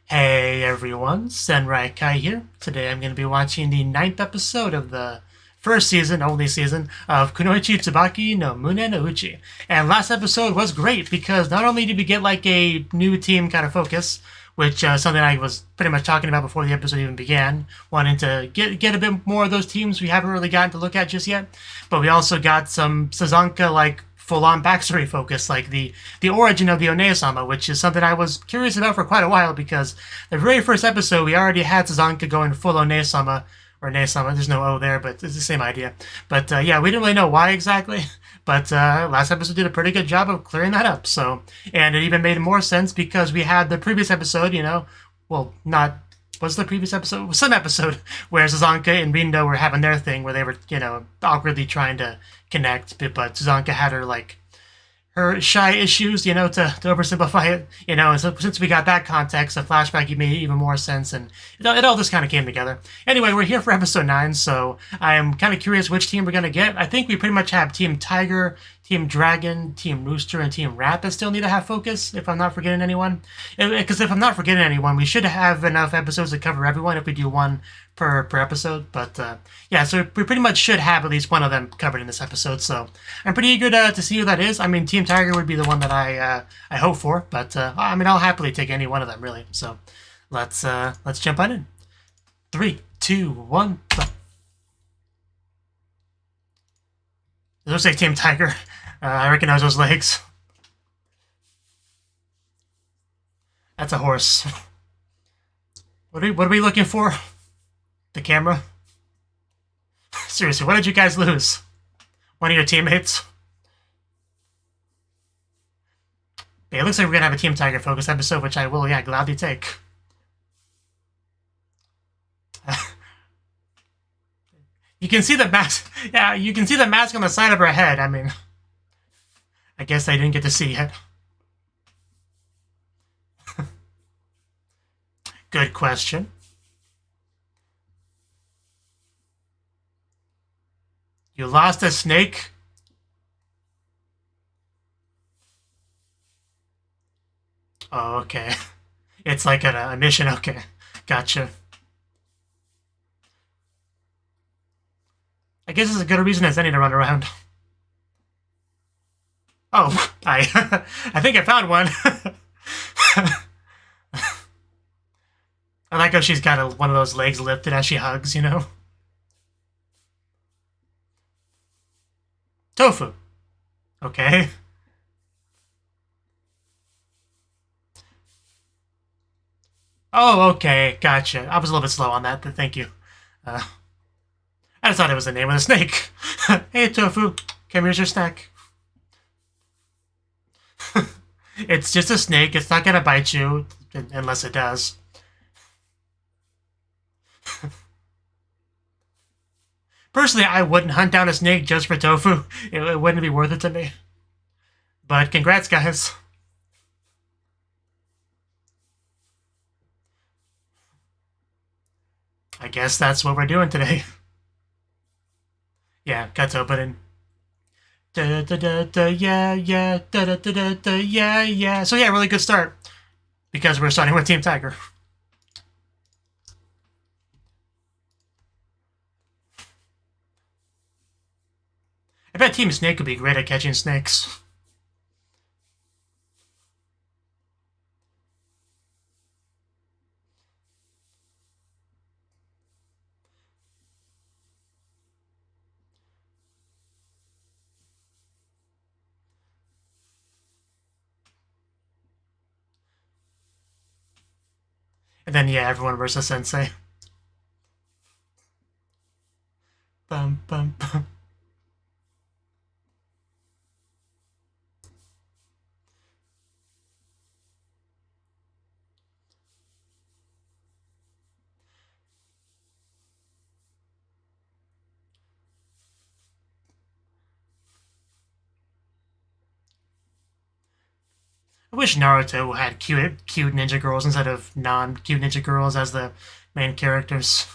Hey everyone, Senrai here. Today I'm going to be watching the ninth episode of the first season, only season, of Kunoichi Tsubaki no Mune no Uchi. And last episode was great because not only did we get like a new team kind of focus, which something I was pretty much talking about before the episode even began, wanting to get a bit more of those teams we haven't really gotten to look at just yet, but we also got some Sazanka like full-on backstory focus, like the origin of the One-sama, which is something I was curious about for quite a while because the very first episode we already had Sazanka going full One-sama, or Ne-sama, there's no O there, but it's the same idea. But yeah, we didn't really know why exactly, but last episode did a pretty good job of clearing that up, so, and it even made more sense because we had the previous episode, well, not was the previous episode? Some episode where Sazanka and Rindo were having their thing where they were, awkwardly trying to connect, but Sazanka had her shy issues, to oversimplify it, and so since we got that context, the flashback made even more sense, and it all just kind of came together. Anyway, we're here for episode 9, so I'm kind of curious which team we're going to get. I think we pretty much have Team Tiger, Team Dragon, Team Rooster, and Team Rat that still need to have focus, if I'm not forgetting anyone. Because if I'm not forgetting anyone, we should have enough episodes to cover everyone if we do one per episode. But yeah, so we pretty much should have at least one of them covered in this episode. So I'm pretty eager to see who that is. I mean, Team Tiger would be the one that I hope for, but I mean, I'll happily take any one of them, really. So let's jump on in. 3, 2, 1. It looks like Team Tiger. I recognize those legs. That's a horse. What are we looking for? The camera? Seriously, what did you guys lose? One of your teammates? It looks like we're gonna have a Team Tiger focus episode, which I will, gladly take. You can see the mask. Yeah, you can see the mask on the side of her head. I mean, I guess I didn't get to see it. Good question. You lost a snake? Oh, okay. It's like a mission. Okay, gotcha. I guess it's a good reason as any to run around. Oh, I think I found one. I like how she's got one of those legs lifted as she hugs, Tofu. Okay. Oh, okay, gotcha. I was a little bit slow on that, but thank you. I just thought it was the name of the snake. Hey, Tofu, come here's your snack. It's just a snake. It's not gonna bite you, unless it does. Personally, I wouldn't hunt down a snake just for Tofu. It wouldn't be worth it to me. But congrats, guys. I guess that's what we're doing today. Yeah, cuts opening. Da da da da yeah yeah da da da da da yeah yeah. So yeah, really good start because we're starting with Team Tiger. I bet Team Snake would be great at catching snakes. And then yeah, everyone versus Sensei. Bum bum bum. I wish Naruto had cute ninja girls instead of non-cute ninja girls as the main characters.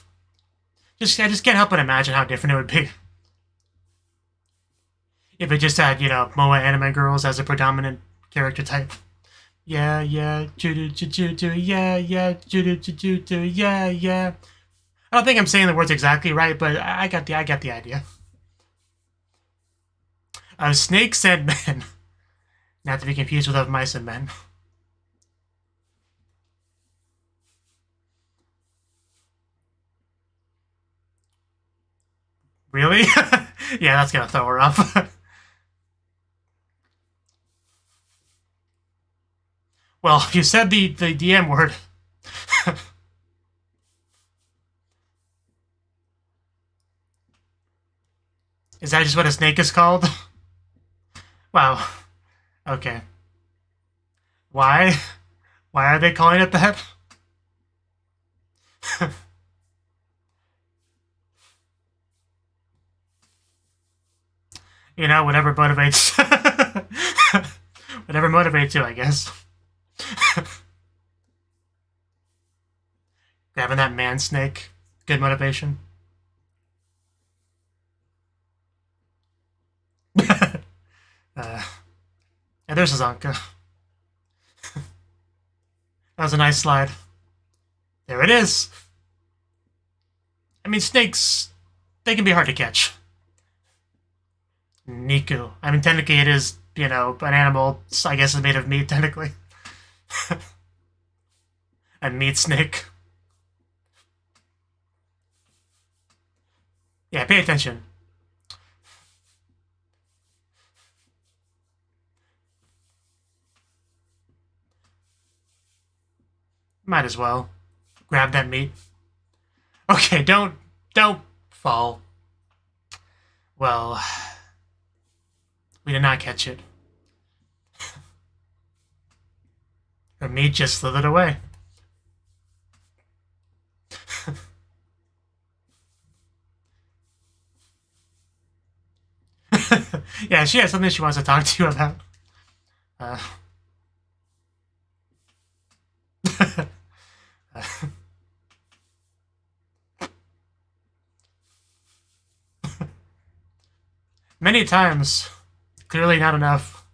I just can't help but imagine how different it would be if it just had, MOA anime girls as a predominant character type. Yeah, yeah, choo-doo, yeah, yeah, choo-doo, yeah, yeah. I don't think I'm saying the words exactly right, but I got the idea. Of snakes and men. Not to be confused with of mice and men. Really? Yeah, that's gonna throw her off. Well, you said the DM word. Is that just what a snake is called? Wow. Okay. Why? Why are they calling it that? You know, whatever motivates. Whatever motivates you, I guess. Grabbing that man snake. Good motivation. And there's Azanka. That was a nice slide. There it is. I mean, snakes, they can be hard to catch. Niku. I mean, technically it is, you know, an animal, I guess it's made of meat, technically. A meat snake. Yeah, pay attention. Might as well. Grab that meat. Okay, don't fall. Well, we did not catch it. Her meat just slithered away. Yeah, she has something she wants to talk to you about. Uh, many times. Clearly not enough.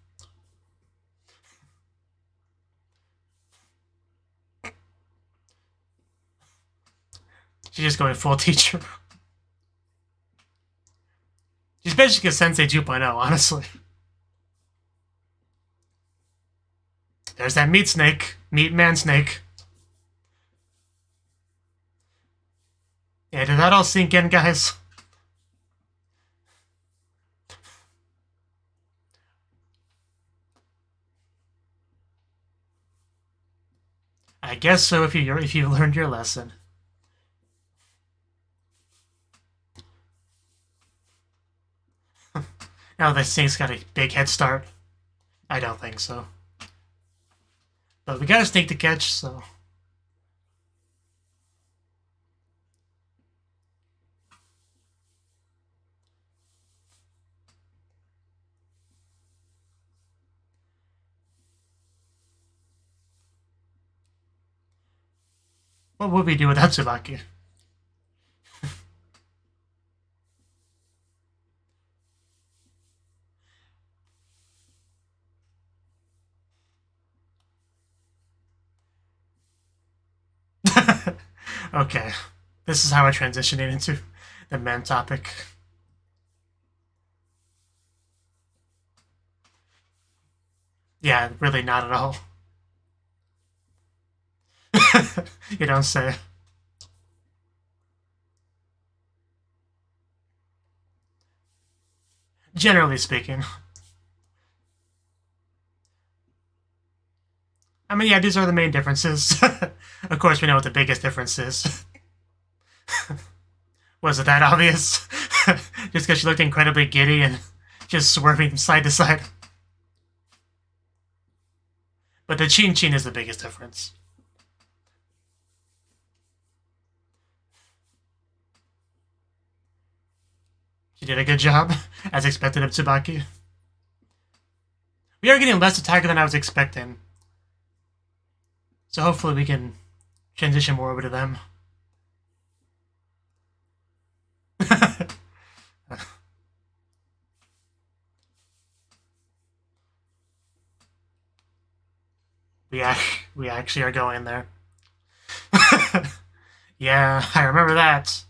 She's just going full teacher. She's basically a Sensei 2.0, honestly. There's that meat snake. Meat man snake. Yeah, did that all sink in, guys? I guess so if you learned your lesson. Now this snake's got a big head start. I don't think so. But we got a snake to catch, so... What would we do without Tsubaki? Okay. This is how we're transitioning into the men topic. Yeah, really not at all. You don't say. Generally speaking. I mean, yeah, these are the main differences. Of course, we know what the biggest difference is. Was it that obvious? Just because she looked incredibly giddy and just swerving from side to side. But the chin chin is the biggest difference. She did a good job, as expected of Tsubaki. We are getting less attacker than I was expecting. So hopefully we can transition more over to them. we actually are going there. Yeah, I remember that.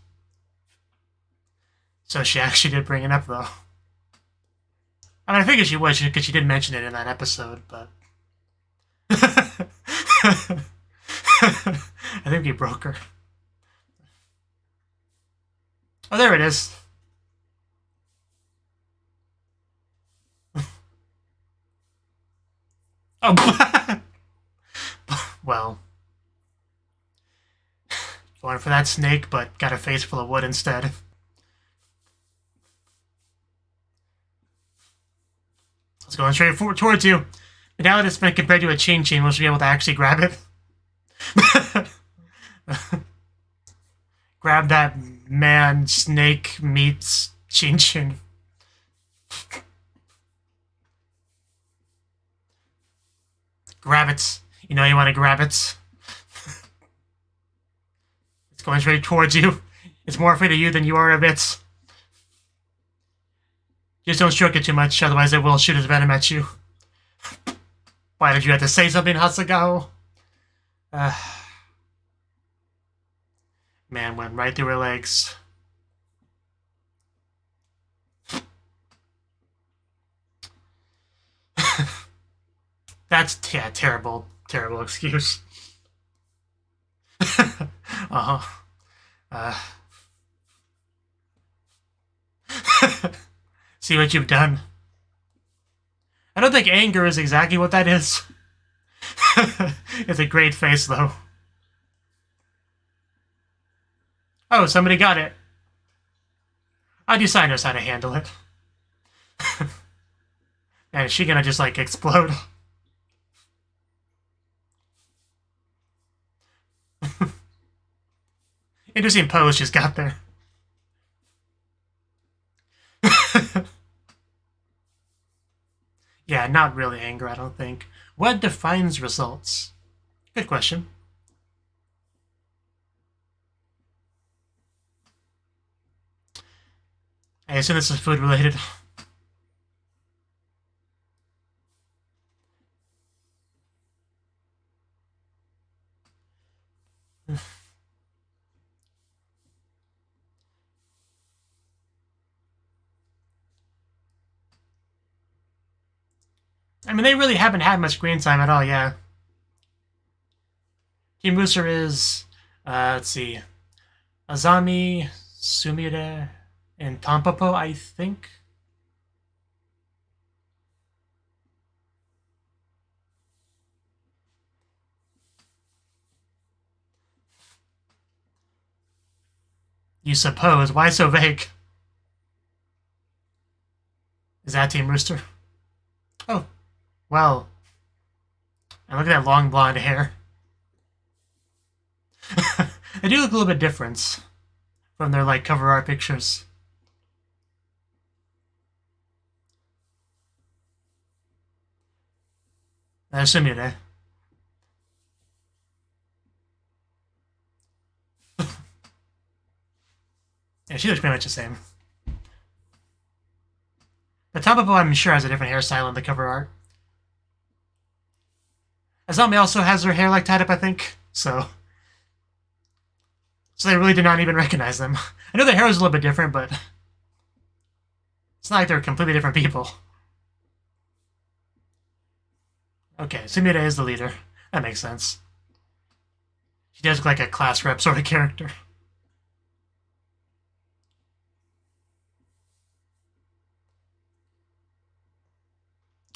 So she actually did bring it up, though. I mean, I figured she would, because she did mention it in that episode, but... I think we broke her. Oh, there it is. Oh, well. Going for that snake, but got a face full of wood instead. It's going straight towards you. But now that it's been compared to a chain, we should be able to actually grab it. Grab that man, snake, meets chin. Grab it. You know you want to grab it. It's going straight towards you. It's more afraid of you than you are of it. Just don't stroke it too much, otherwise it will shoot its venom at you. Why did you have to say something, Hasagawa? Man went right through her legs. That's, terrible excuse. See what you've done. I don't think anger is exactly what that is. It's a great face, though. Oh, somebody got it. Adusai knows how to handle it. And is she gonna just, like, explode? Interesting pose she's got there. Yeah, not really anger, I don't think. What defines results? Good question. I assume this is food related. I mean, they really haven't had much screen time at all, yeah. Team Booster is, let's see, Azami, Sumire, and Tampopo, I think. You suppose? Why so vague? Is that Team Rooster? Oh, well. And look at that long blonde hair. They do look a little bit different from their, like, cover art pictures. I assume you're there. Yeah, she looks pretty much the same. The Tampopo, I'm sure, has a different hairstyle on the cover art. Azami also has her hair, like, tied up, I think. So they really did not even recognize them. I know their hair was a little bit different, but it's not like they're completely different people. Okay, Sumire is the leader. That makes sense. She does look like a class rep sort of character.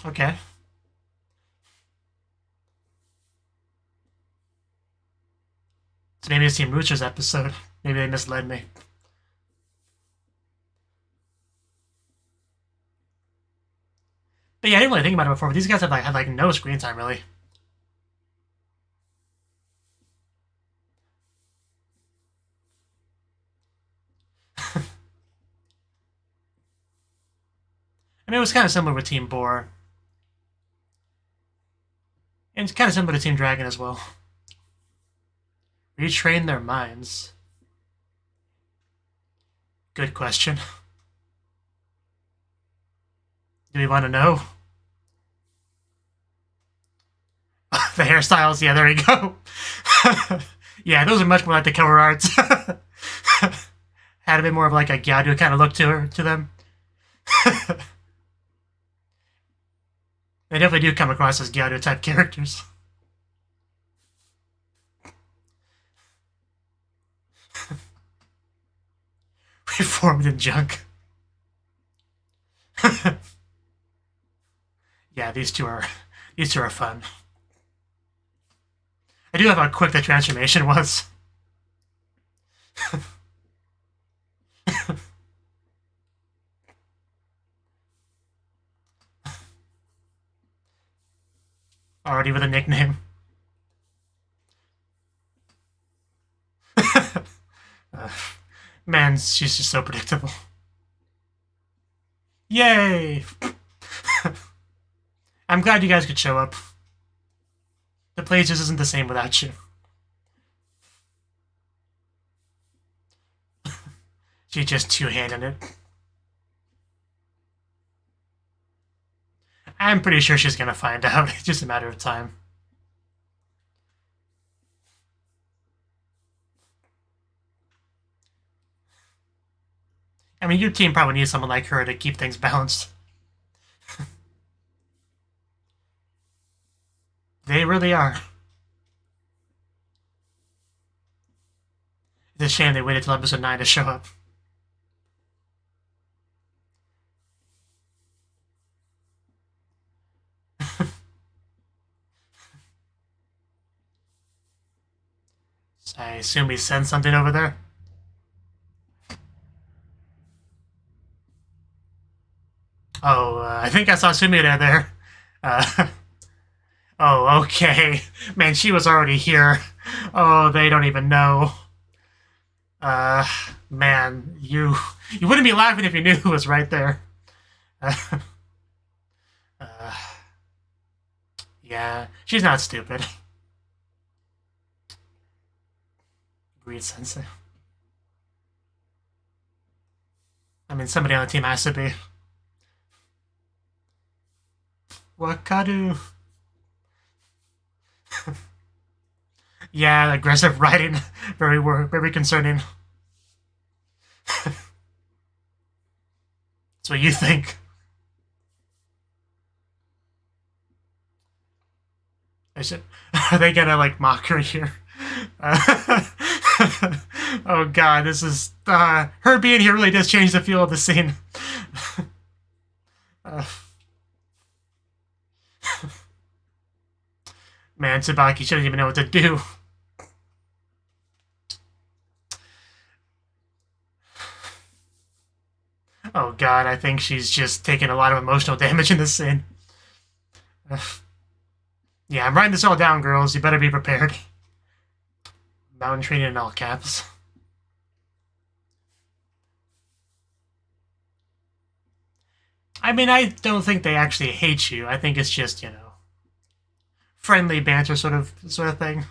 Okay. So maybe it's Team Rooster's episode. Maybe they misled me. But yeah, I didn't really think about it before, but these guys had like no screen time, really. I mean, it was kind of similar with Team Boar. And it's kind of similar to Team Dragon as well. Retrain their minds. Good question. Do we want to know? The hairstyles, yeah, there you go. Yeah, those are much more like the cover arts. Had a bit more of like a Gyadu kind of look to them. They definitely do come across as Gyadu type characters. Reformed in junk. Yeah, these two are fun. I do love how quick the transformation was. Already with a nickname. Man, she's just so predictable. Yay! I'm glad you guys could show up. The place just isn't the same without you. She's just two-handing it. I'm pretty sure she's gonna find out. It's just a matter of time. I mean, your team probably needs someone like her to keep things balanced. They really are. It's a shame they waited till episode 9 to show up. I assume he sent something over there. Oh, I think I saw Sumire there. Oh, okay. Man, she was already here. Oh, they don't even know. Man, you wouldn't be laughing if you knew who was right there. Yeah, she's not stupid. Greed sensei. I mean, somebody on the team has to be. Wakaru. Yeah, aggressive writing. Very concerning. That's what you think. Are they gonna, like, mock her here? Oh god, this is... her being here really does change the feel of the scene. Man, Tsubaki shouldn't even know what to do. Oh god, I think she's just taking a lot of emotional damage in this scene. Yeah, I'm writing this all down, girls. You better be prepared. Mountain training in all caps. I mean, I don't think they actually hate you. I think it's just, you know, friendly banter sort of thing.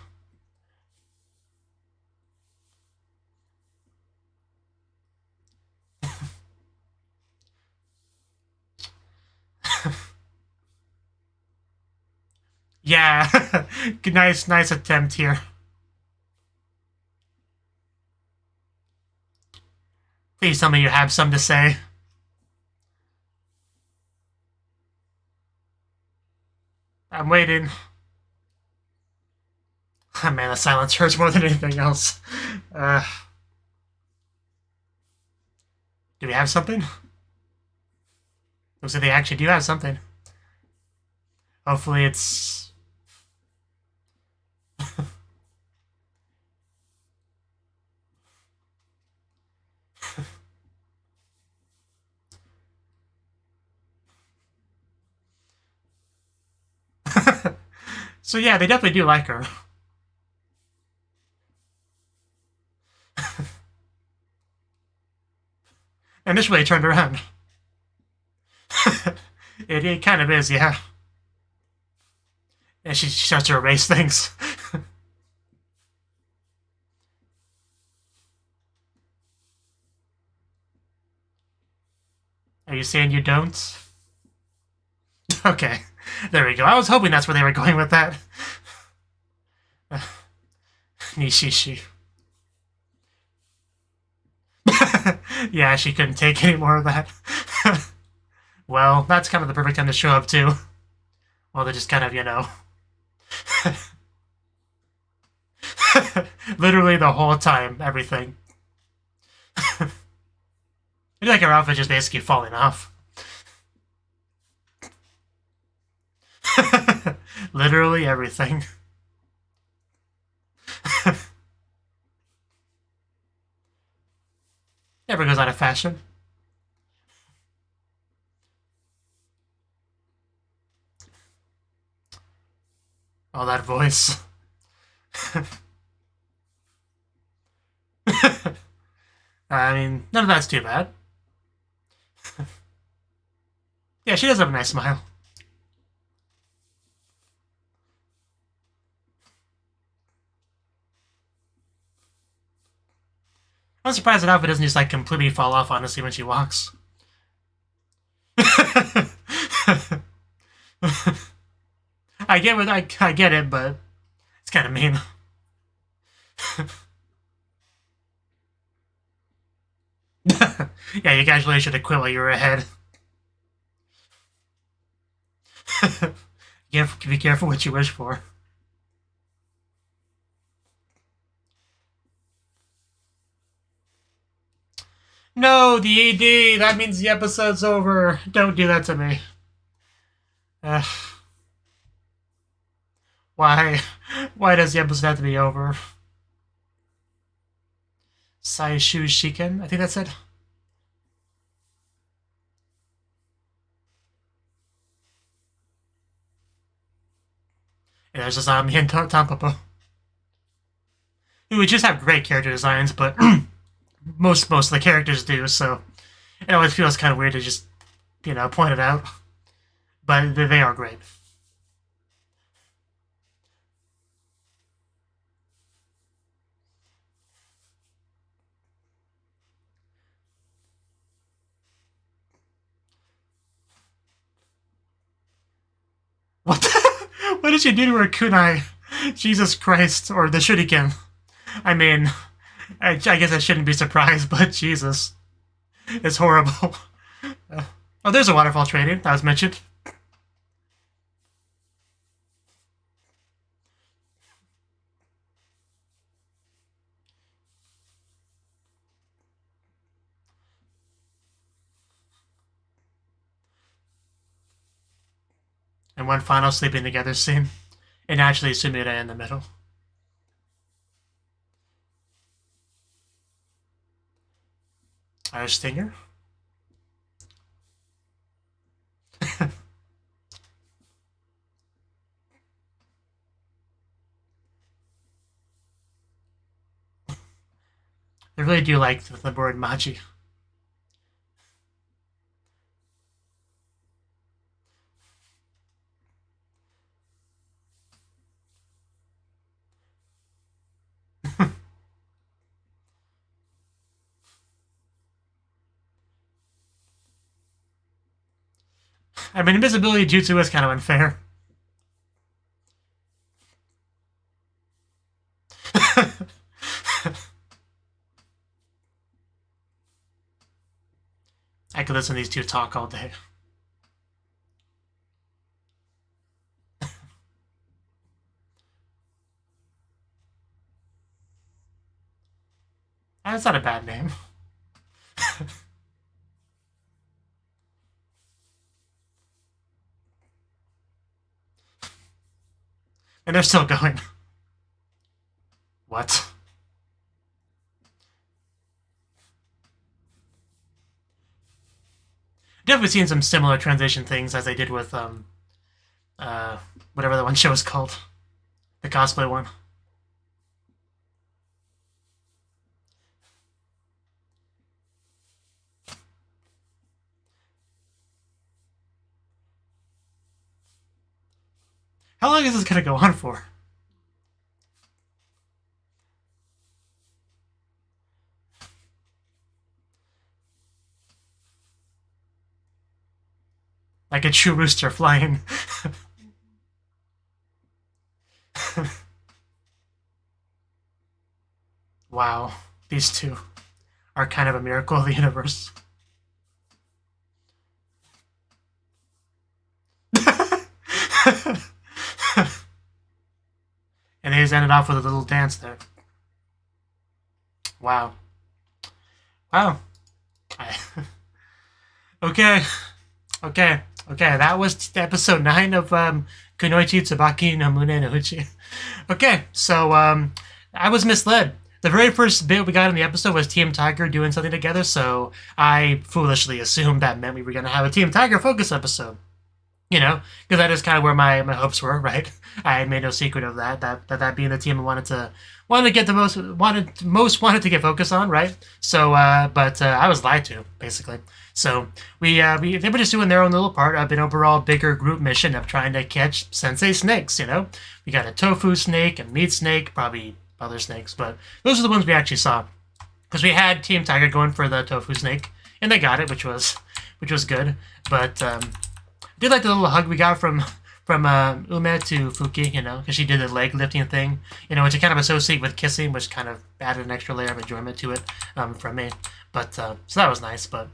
Yeah, nice attempt here. Please tell me you have something to say. I'm waiting. Oh, man, the silence hurts more than anything else. Do we have something? Looks like they actually do have something. Hopefully it's... So yeah, they definitely do like her. And this really turned around. It kind of is, yeah. And she starts to erase things. Are you saying you don't? Okay, there we go. I was hoping that's where they were going with that. Nishishi. Yeah, she couldn't take any more of that. Well, that's kind of the perfect time to show up, too. Well, they're just kind of, you know... Literally the whole time, everything. I feel like her outfit just basically falling off. Literally everything. Never goes out of fashion. Oh, that voice. I mean, none of that's too bad. Yeah, she does have a nice smile. I'm surprised that outfit doesn't just like completely fall off, honestly, when she walks. I get it, but it's kind of mean. Yeah, you guys really should have quit while you were ahead. Be careful what you wish for. No, the AD! That means the episode's over. Don't do that to me. Why? Why does the episode have to be over? Saishu Shiken? I think that's it. Yeah, there's a zombie and Tampopo. We just have great character designs, but most of the characters do, so it always feels kind of weird to just, you know, point it out. But they are great. What? What did she do to her kunai? Jesus Christ, or the shuriken. I mean, I guess I shouldn't be surprised, but Jesus. It's horrible. Oh, there's a waterfall training that was mentioned. And one final sleeping together scene. And actually Sumire in the middle. Our stinger. I really do like the word machi. I mean, invisibility jutsu is kind of unfair. I could listen to these two talk all day. That's not a bad name. And they're still going. What? Definitely seen some similar transition things as they did with whatever the one show is called. The cosplay one. How long is this gonna go on for? Like a true rooster flying. Wow, these two are kind of a miracle of the universe. And they just ended off with a little dance there. Wow. Wow. Okay. Okay. Okay. That was episode 9 of Kunoichi Tsubaki no Mune no Uchi. Okay. So I was misled. The very first bit we got in the episode was Team Tiger doing something together, so I foolishly assumed that meant we were going to have a Team Tiger focus episode. You know, because that is kind of where my hopes were, right? I made no secret of that being the team I wanted to get the most wanted to get focus on, right? So, but I was lied to, basically. So they were just doing their own little part of an overall bigger group mission of trying to catch sensei snakes. You know, we got a tofu snake, a meat snake, probably other snakes, but those are the ones we actually saw, because we had Team Tiger going for the tofu snake, and they got it, which was good. But I did like the little hug we got from Ume to Fuki, you know, because she did the leg lifting thing, you know, which I kind of associate with kissing, which kind of added an extra layer of enjoyment to it from me. But so that was nice. But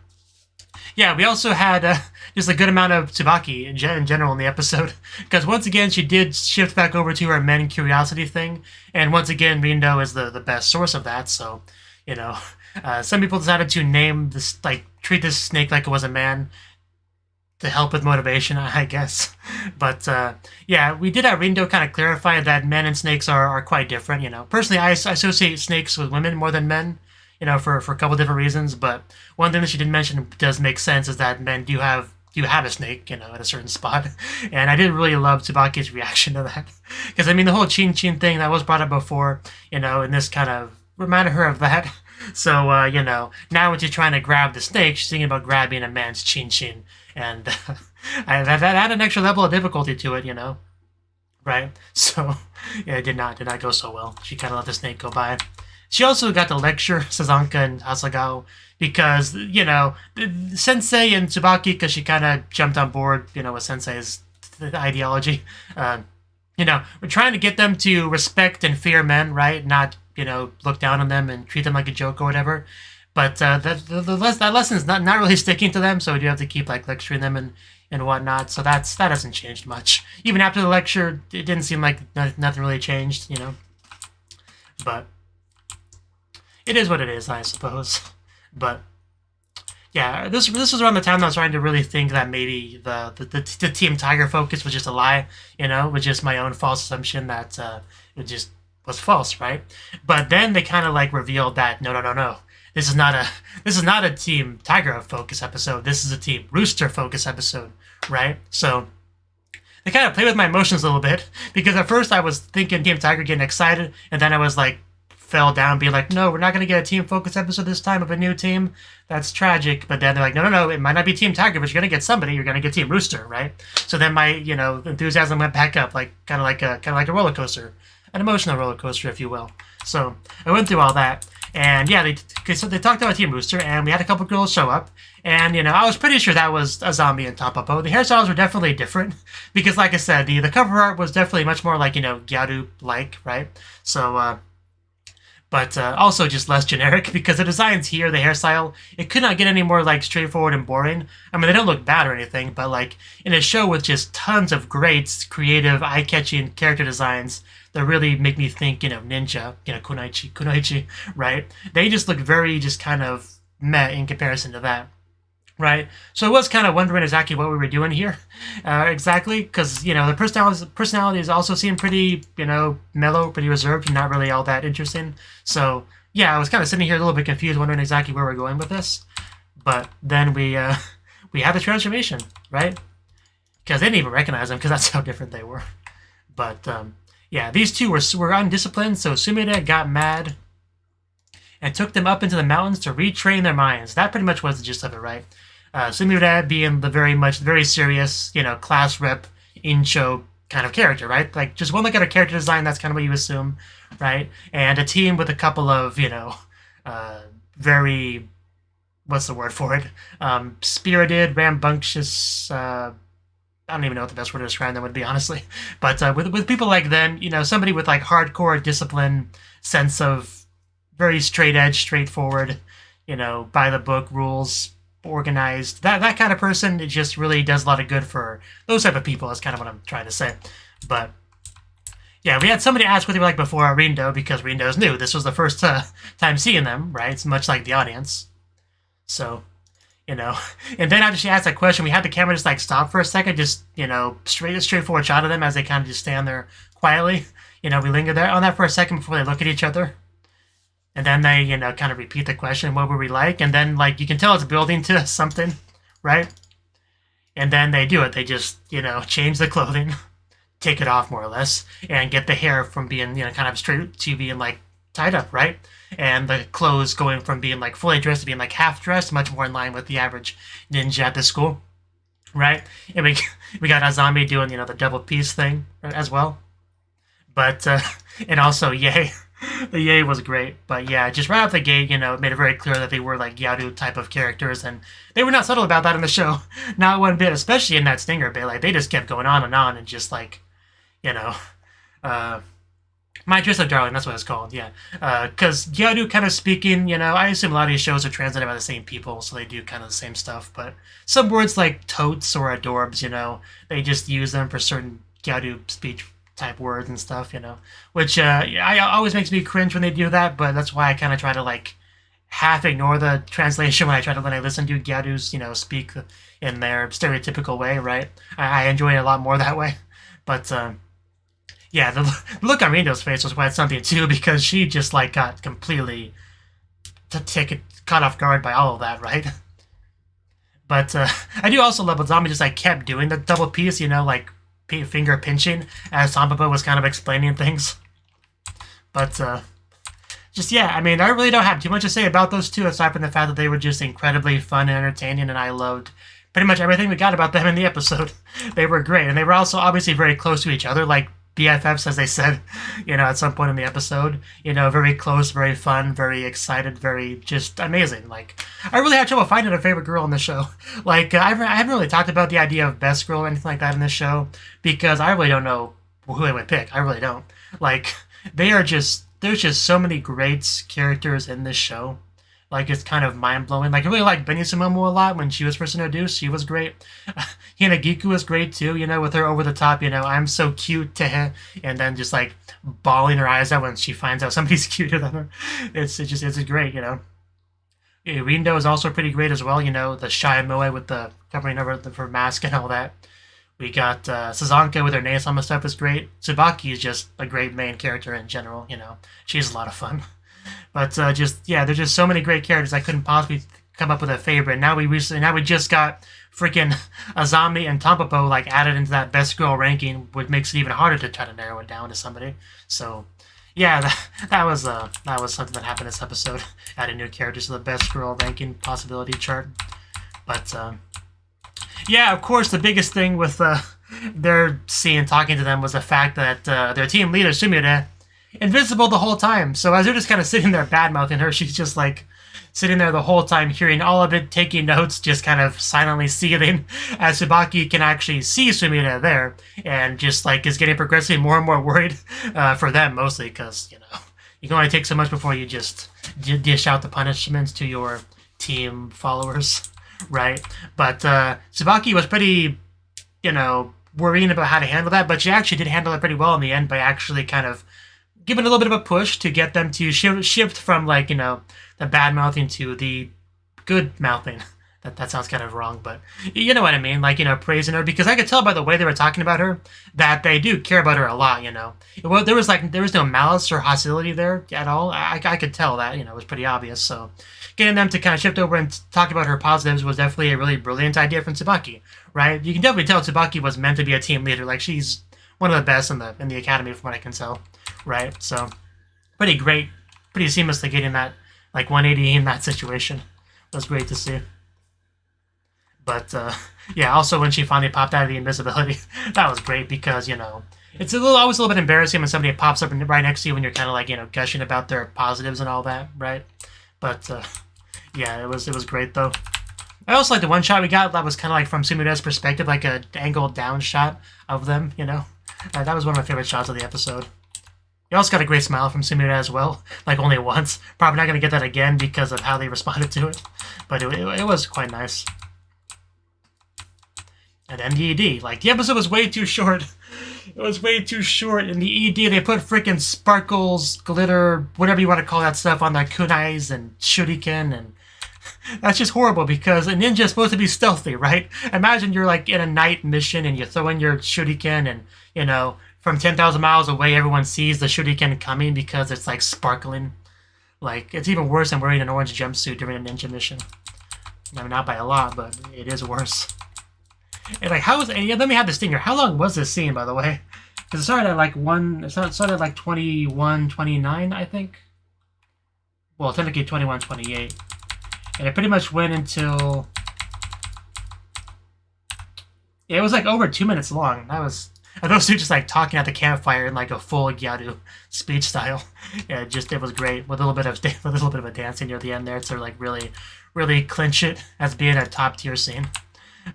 yeah, we also had just a good amount of Tsubaki in general in the episode, because once again she did shift back over to her men curiosity thing, and once again Rindo is the best source of that. So, you know, some people decided to name this, like, treat this snake like it was a man to help with motivation, I guess. But yeah, we did have Rindo kind of clarify that men and snakes are quite different. You know, personally, I associate snakes with women more than men, you know, for a couple different reasons. But one thing that she didn't mention does make sense is that men do have a snake, you know, at a certain spot. And I did really love Tsubaki's reaction to that, because I mean the whole chin chin thing that was brought up before, you know, and this kind of reminded her of that. So you know, now when she's trying to grab the snake, she's thinking about grabbing a man's chin chin, and that had an extra level of difficulty to it, you know, right? So yeah, it did not go so well. She kind of let the snake go by. She also got to lecture Sazanka and Asagao, because, you know, Sensei and Tsubaki, because she kind of jumped on board, you know, with Sensei's ideology. You know, we're trying to get them to respect and fear men, right? Not, you know, look down on them and treat them like a joke or whatever. But that lesson's not really sticking to them, so we do have to keep, like, lecturing them and whatnot. So that hasn't changed much. Even after the lecture, it didn't seem like nothing really changed, you know. But it is what it is, I suppose. But yeah, this was around the time that I was trying to really think that maybe the Team Tiger focus was just a lie, you know, was just my own false assumption that it just was false, right? But then they kind of like revealed that no, this is not a Team Tiger focus episode. This is a Team Rooster focus episode, right? So they kind of played with my emotions a little bit, because at first I was thinking Team Tiger getting excited, and then I was like, fell down being like, no, we're not going to get a team focus episode this time of a new team. That's tragic. But then they're like, no, it might not be Team Tiger, but you're going to get somebody. You're going to get Team Rooster, right? So then my, you know, enthusiasm went back up, like kind of like a roller coaster, an emotional roller coaster, if you will. So I went through all that, and yeah, they talked about Team Rooster, and we had a couple girls show up, and, you know, I was pretty sure that was a zombie and Tapapo. The hairstyles were definitely different, because like I said, the cover art was definitely much more like, you know, Gyaru-like, right? So but also just less generic, because the designs here, the hairstyle, it could not get any more, like, straightforward and boring. I mean, they don't look bad or anything, but, like, in a show with just tons of great, creative, eye-catching character designs that really make me think, you know, ninja, you know, Kunoichi, right? They just look very just kind of meh in comparison to that. Right, so I was kind of wondering exactly what we were doing here, exactly, because, you know, the personalities also seem pretty, you know, mellow, pretty reserved, and not really all that interesting. So yeah, I was kind of sitting here a little bit confused, wondering exactly where we're going with this. But then we had the transformation, right? Because they didn't even recognize them, because that's how different they were. But yeah, these two were undisciplined, so Sumire got mad and took them up into the mountains to retrain their minds. That pretty much was the gist of it, right? Sumire being the very serious, you know, class rep, in-show kind of character, right? Like, just one look at her character design, that's kind of what you assume, right? And a team with a couple of, you know, very, what's the word for it? Spirited, rambunctious, I don't even know what the best word to describe them would be, honestly. But with people like them, you know, somebody with, like, hardcore discipline, sense of, very straight edge, straightforward, by the book rules, organized. That kind of person, it just really does a lot of good for those type of people. That's kind of what I'm trying to say. But yeah, we had somebody ask what they were like before Rindo, because Rindo's new. This was the first time seeing them, right? It's much like the audience. So, and then after she asked that question, we had the camera just like stop for a second, just, straightforward shot of them as they kind of just stand there quietly. We linger there on that for a second before they look at each other. And then they, kind of repeat the question, what were we like? And then, like, you can tell it's building to something, right? And then they do it. They just, change the clothing, take it off more or less, and get the hair from being, kind of straight to being, like, tied up, right? And the clothes going from being, like, fully dressed to being, like, half dressed, much more in line with the average ninja at this school, right? And we got Azami doing, the double piece thing as well. But, and also, yay. The yay was great, but yeah, just right out the gate, it made it very clear that they were like Gyaru type of characters, and they were not subtle about that in the show, not one bit, especially in that stinger bit. Like, they just kept going on, and just like, My Dress Up Darling, that's what it's called, yeah. Because Gyaru kind of speaking, I assume a lot of these shows are translated by the same people, so they do kind of the same stuff, but some words like totes or adorbs, they just use them for certain Gyaru speech type words and stuff, which I always makes me cringe when they do that, but that's why I kind of try to like half ignore the translation when I listen to Gyaru's, speak in their stereotypical way, right? I enjoy it a lot more that way. But yeah, the look on Rindo's face was quite something too, because she just like got completely caught off guard by all of that, right? But I do also love what Zombie just like kept doing the double piece, like finger pinching as Tampapa was kind of explaining things. But just, yeah, I mean, I really don't have too much to say about those two, aside from the fact that they were just incredibly fun and entertaining, and I loved pretty much everything we got about them in the episode. They were great, and they were also obviously very close to each other, like BFFs, as they said, at some point in the episode. Very close, very fun, very excited, very just amazing. Like, I really had trouble finding a favorite girl in the show. Like, I haven't really talked about the idea of best girl or anything like that in this show, because I really don't know who I would pick. I really don't. Like, there's just so many great characters in this show. Like, it's kind of mind-blowing. Like, I really like Benny Sumomo a lot when she was first introduced. She was great. Hinagiku was great, too, with her over-the-top, I'm so cute to him, and then just, like, bawling her eyes out when she finds out somebody's cuter than her. It's great, Rindo is also pretty great as well, the shy Moe with the covering over her mask and all that. We got Sazanka with her nails on and stuff is great. Tsubaki is just a great main character in general, She's a lot of fun. But there's just so many great characters I couldn't possibly come up with a favorite. Now we just got freaking Azami and Tampopo like added into that best girl ranking, which makes it even harder to try to narrow it down to somebody. So yeah, that was something that happened this episode. Added new characters to the best girl ranking possibility chart. But yeah, of course, the biggest thing with their scene talking to them was the fact that their team leader Sumire invisible the whole time. So as they're just kind of sitting there bad-mouthing her, she's just like sitting there the whole time, hearing all of it, taking notes, just kind of silently seething, as Tsubaki can actually see Sumire there, and just like is getting progressively more and more worried for them, mostly because, you can only take so much before you just dish out the punishments to your team followers, right? But Tsubaki was pretty, worrying about how to handle that, but she actually did handle it pretty well in the end by actually kind of giving a little bit of a push to get them to shift from, like, the bad mouthing to the good mouthing. That sounds kind of wrong, but you know what I mean, like, praising her, because I could tell by the way they were talking about her that they do care about her a lot, Well, there was no malice or hostility there at all. I could tell that, it was pretty obvious, so getting them to kind of shift over and talk about her positives was definitely a really brilliant idea from Tsubaki, right? You can definitely tell Tsubaki was meant to be a team leader. Like, she's one of the best in the academy from what I can tell, right? So pretty great, pretty seamlessly getting that, like, 180 in that situation. It was great to see. But yeah, also when she finally popped out of the invisibility, that was great, because, it's always a little bit embarrassing when somebody pops up right next to you when you're kind of like, gushing about their positives and all that, right? But yeah, it was great though. I also like the one shot we got that was kind of like from Sumire's perspective, like a angled down shot of them, That was one of my favorite shots of the episode. You also got a great smile from Sumire as well, like only once. Probably not going to get that again because of how they responded to it, but it was quite nice. And then the ED, like, the episode was way too short. It was way too short. In the ED, they put freaking sparkles, glitter, whatever you want to call that stuff on their kunais and shuriken, and that's just horrible because a ninja is supposed to be stealthy, right? Imagine you're like in a night mission and you throw in your shuriken and, you know, from 10,000 miles away, everyone sees the shuriken coming because it's like sparkling. Like, it's even worse than wearing an orange jumpsuit during a ninja mission. I mean, not by a lot, but it is worse. And like, how was? And yeah, let me have the stinger. How long was this scene, by the way? Because it started at like it started at like 21, 29, I think. Well, technically 21, 28. And it pretty much went until... Yeah, it was like over 2 minutes long. That was... And those two just like talking at the campfire in like a full Gyaru speech style. Yeah, it was great with a little bit of a dancing near the end there to like really clinch it as being a top tier scene.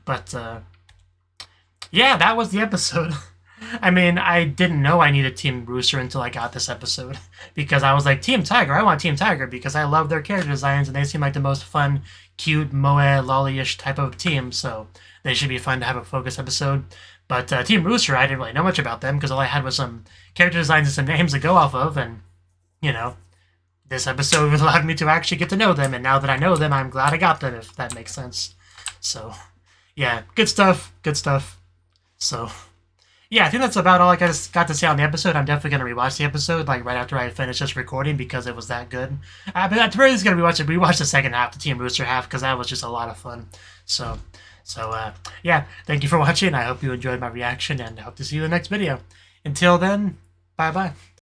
But yeah, that was the episode. I mean, I didn't know I needed Team Rooster until I got this episode because I was like, Team Tiger, I want Team Tiger because I love their character designs and they seem like the most fun, cute, moe, lolly-ish type of team, so they should be fun to have a focus episode. But Team Rooster, I didn't really know much about them because all I had was some character designs and some names to go off of, and, you know, this episode allowed me to actually get to know them, and now that I know them, I'm glad I got them, if that makes sense. So, yeah, good stuff. So, yeah, I think that's about all I got to say on the episode. I'm definitely going to rewatch the episode, like, right after I finish this recording because it was that good. But at the very least, going to rewatch the second half, the Team Rooster half, because that was just a lot of fun. So, yeah, thank you for watching. I hope you enjoyed my reaction, and I hope to see you in the next video. Until then, bye-bye.